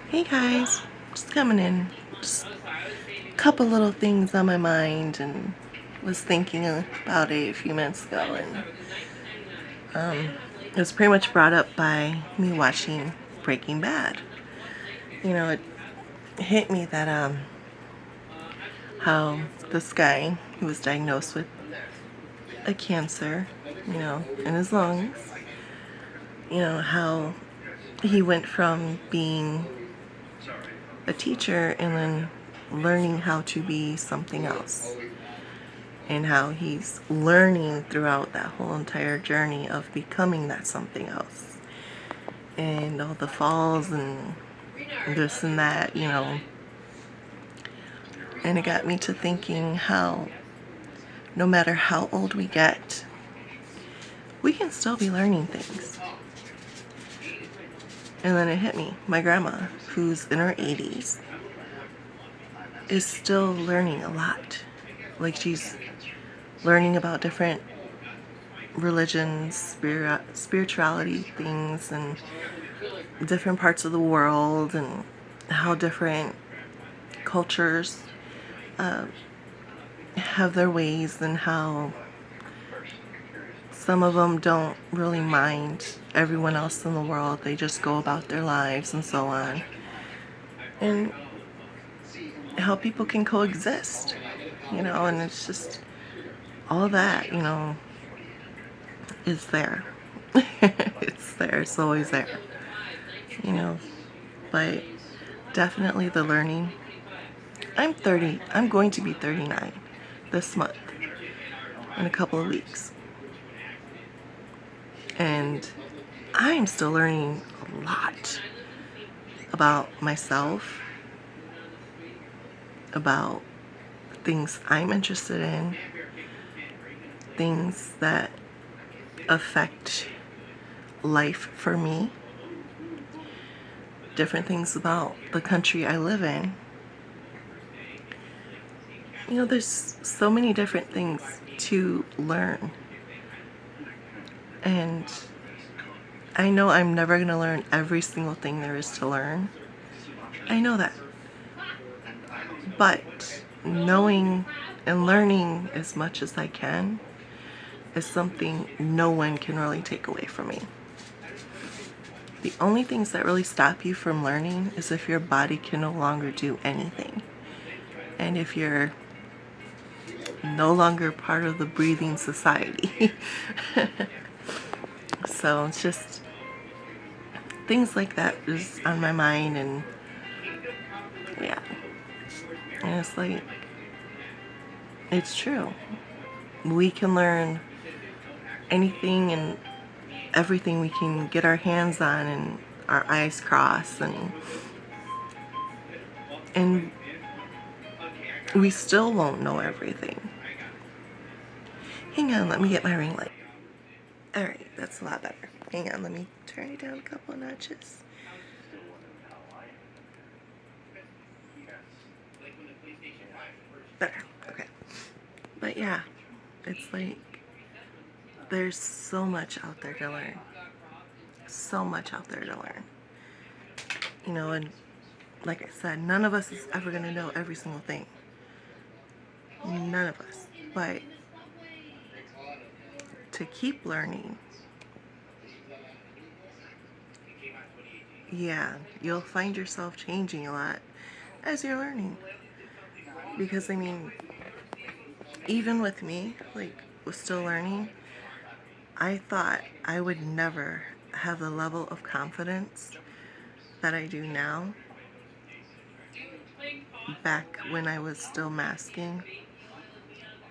Hey guys, just coming in. Just a couple little things on my mind, and was thinking about it a few minutes ago, and it was pretty much brought up by me watching Breaking Bad. It hit me that how this guy who was diagnosed with a cancer, in his lungs, how he went from being a teacher and then learning how to be something else, and how he's learning throughout that whole entire journey of becoming that something else, and all the falls and this and that, and it got me to thinking how no matter how old we get, we can still be learning things. And then it hit me, my grandma, who's in her 80s, is still learning a lot. Like, she's learning about different religions, spirituality things, and different parts of the world, and how different cultures have their ways, and how some of them don't really mind everyone else in the world. They just go about their lives and so on. And how people can coexist, and it's just all that, is there. It's there, it's always there, you know. But definitely the learning. I'm 30, I'm going to be 39 this month, in a couple of weeks. And I'm still learning a lot about myself, about things I'm interested in, things that affect life for me, different things about the country I live in. There's so many different things to learn. And I know I'm never going to learn every single thing there is to learn. I know that. But knowing and learning as much as I can is something no one can really take away from me. The only things that really stop you from learning is if your body can no longer do anything. And if you're no longer part of the breathing society. So it's just things like that is on my mind, and yeah. And it's like, it's true. We can learn anything and everything we can get our hands on and our eyes crossed, and we still won't know everything. Hang on, let me get my ring light. Alright, that's a lot better. Hang on, let me turn it down a couple of notches. Better, okay. But yeah, it's like, there's so much out there to learn. So much out there to learn. And like I said, none of us is ever going to know every single thing. None of us. But to keep learning, yeah, you'll find yourself changing a lot as you're learning. Because, even with me, was still learning, I thought I would never have the level of confidence that I do now, back when I was still masking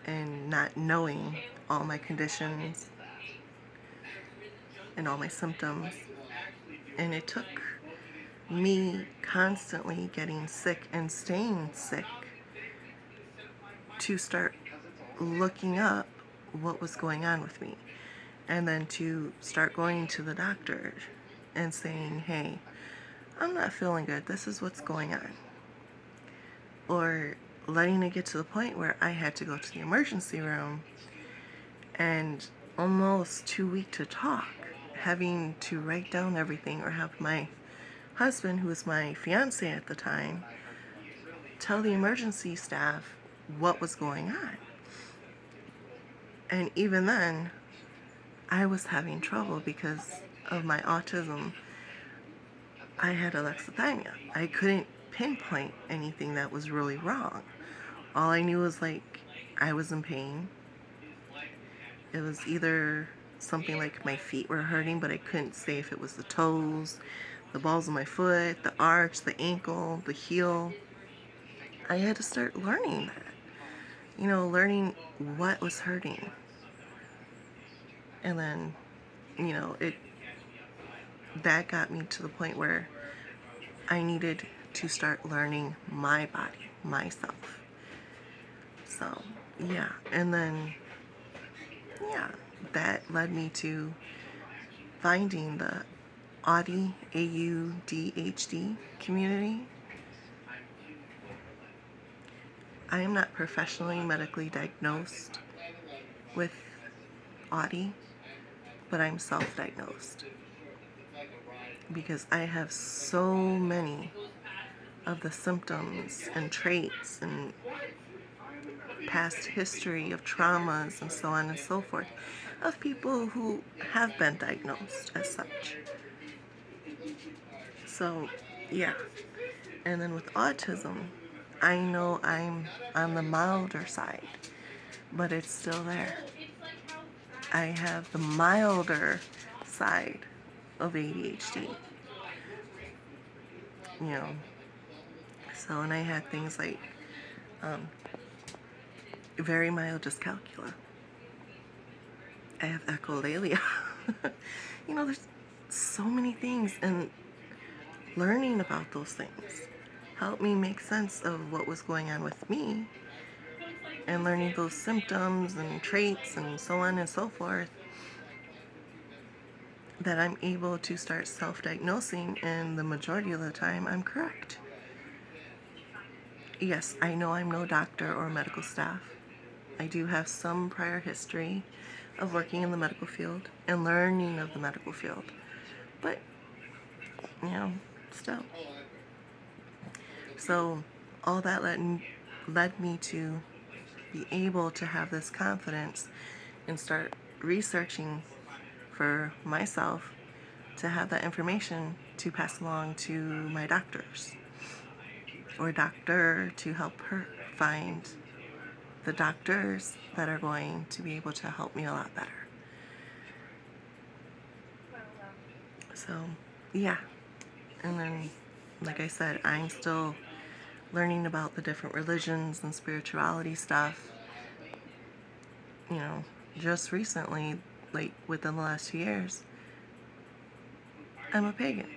and not knowing all my conditions and all my symptoms. And it took me constantly getting sick and staying sick to start looking up what was going on with me, and then to start going to the doctor and saying, hey, I'm not feeling good, this is what's going on. Or letting it get to the point where I had to go to the emergency room and almost too weak to talk, having to write down everything or have my husband, who was my fiance at the time, tell the emergency staff what was going on. And even then, I was having trouble because of my autism. I had alexithymia. I couldn't pinpoint anything that was really wrong. All I knew was like I was in pain. It was either something like my feet were hurting, but I couldn't say if it was the toes, the balls of my foot, the arch, the ankle, the heel. I had to start learning that. Learning what was hurting. And then, it that got me to the point where I needed to start learning my body, myself. So, yeah. And then, yeah, that led me to finding the AUDHD, AUDHD community. I am not professionally medically diagnosed with AUDI, but I'm self-diagnosed because I have so many of the symptoms and traits and past history of traumas and so on and so forth of people who have been diagnosed as such. So, yeah. And then with autism, I know I'm on the milder side, but it's still there. I have the milder side of ADHD. You know, so, and I had things like very mild dyscalculia. I have echolalia. There's so many things, and learning about those things helped me make sense of what was going on with me, and learning those symptoms and traits and so on and so forth, that I'm able to start self-diagnosing, and the majority of the time I'm correct. Yes, I know I'm no doctor or medical staff. I do have some prior history of working in the medical field and learning of the medical field. But, still. So, all that led me to be able to have this confidence and start researching for myself to have that information to pass along to my doctors, or doctor to help her find the doctors that are going to be able to help me a lot better. So, yeah. And then, like I said, I'm still learning about the different religions and spirituality stuff. Just recently, like within the last 2 years, I'm a pagan.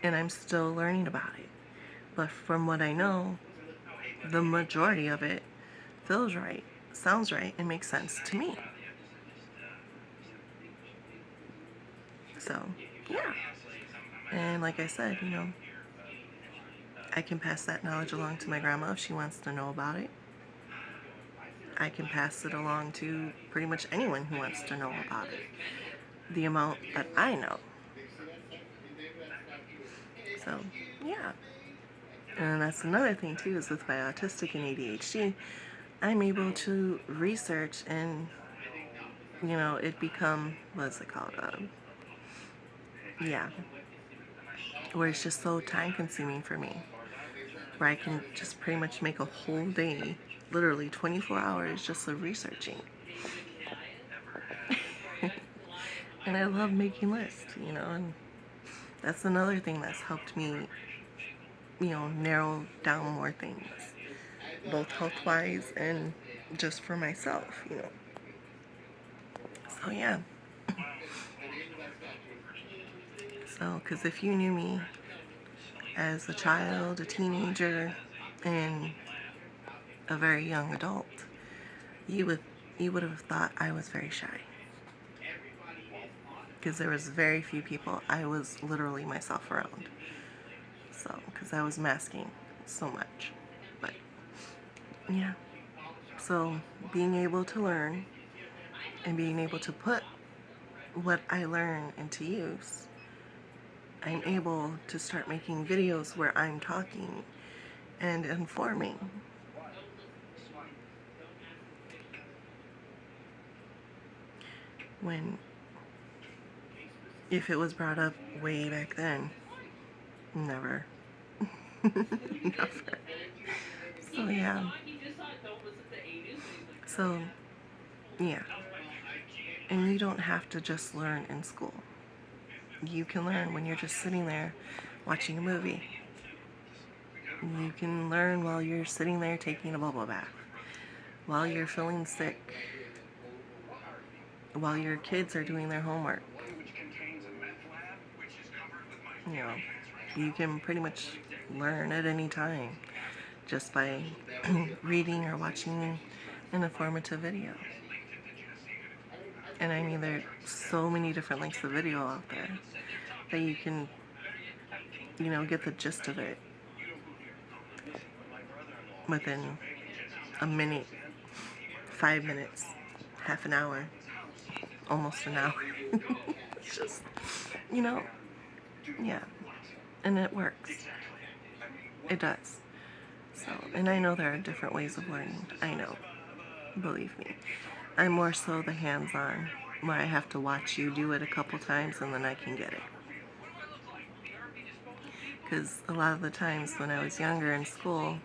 And I'm still learning about it. But from what I know, the majority of it feels right, sounds right, and makes sense to me. So, yeah. And like I said, I can pass that knowledge along to my grandma if she wants to know about it. I can pass it along to pretty much anyone who wants to know about it. The amount that I know. So, yeah. And that's another thing too, is with my autistic and ADHD, I'm able to research and, it become, what's it called? Yeah. Where it's just so time consuming for me. Where I can just pretty much make a whole day, literally 24 hours just of researching. And I love making lists, and that's another thing that's helped me, narrow down more things, both health-wise and just for myself, So, yeah. So, because if you knew me as a child, a teenager, and a very young adult, you would have thought I was very shy. Because there was very few people I was literally myself around. So, because I was masking so much. But, yeah. So, being able to learn and being able to put what I learn into use I'm able to start making videos where I'm talking and informing. When, if it was brought up way back then, never. Never. So yeah. So yeah. And you don't have to just learn in school. You can learn when you're just sitting there watching a movie. You can learn while you're sitting there taking a bubble bath, while you're feeling sick, while your kids are doing their homework. You know, you can pretty much learn at any time just by reading or watching an informative video. And I mean, there are so many different lengths of video out there that you can, get the gist of it within a minute, 5 minutes, half an hour, almost an hour. It's just, yeah. And it works. It does. So, and I know there are different ways of learning. I know. Believe me. I'm more so the hands-on, where I have to watch you do it a couple times and then I can get it. Because a lot of the times when I was younger in school,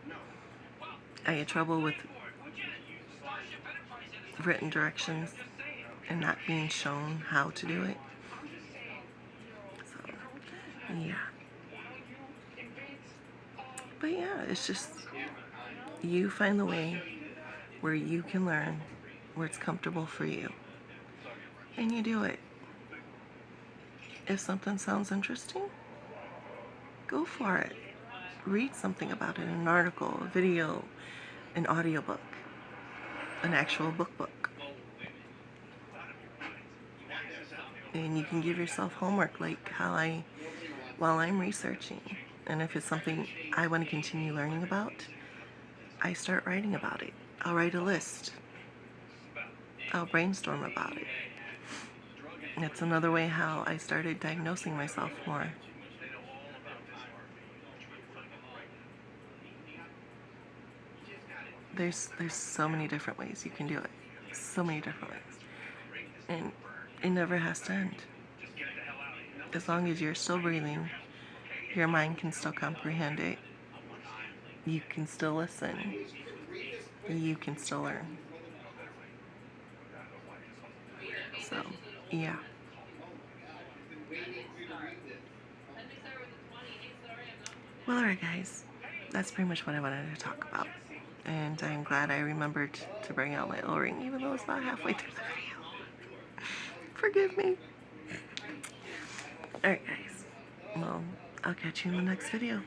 I had trouble with written directions and not being shown how to do it. So, yeah. But yeah, it's just, you find the way where you can learn, where it's comfortable for you. And you do it. If something sounds interesting, go for it. Read something about it, an article, a video, an audiobook, an actual book. And you can give yourself homework like while I'm researching. And if it's something I want to continue learning about, I start writing about it. I'll write a list. I'll brainstorm about it. It's another way how I started diagnosing myself more. There's so many different ways you can do it. So many different ways. And it never has to end. As long as you're still breathing, your mind can still comprehend it. You can still listen. You can still learn. So, yeah. Well, alright guys, that's pretty much what I wanted to talk about. And I'm glad I remembered to bring out my O-ring, even though it's about halfway through the video. Forgive me. Alright guys, well, I'll catch you in the next video.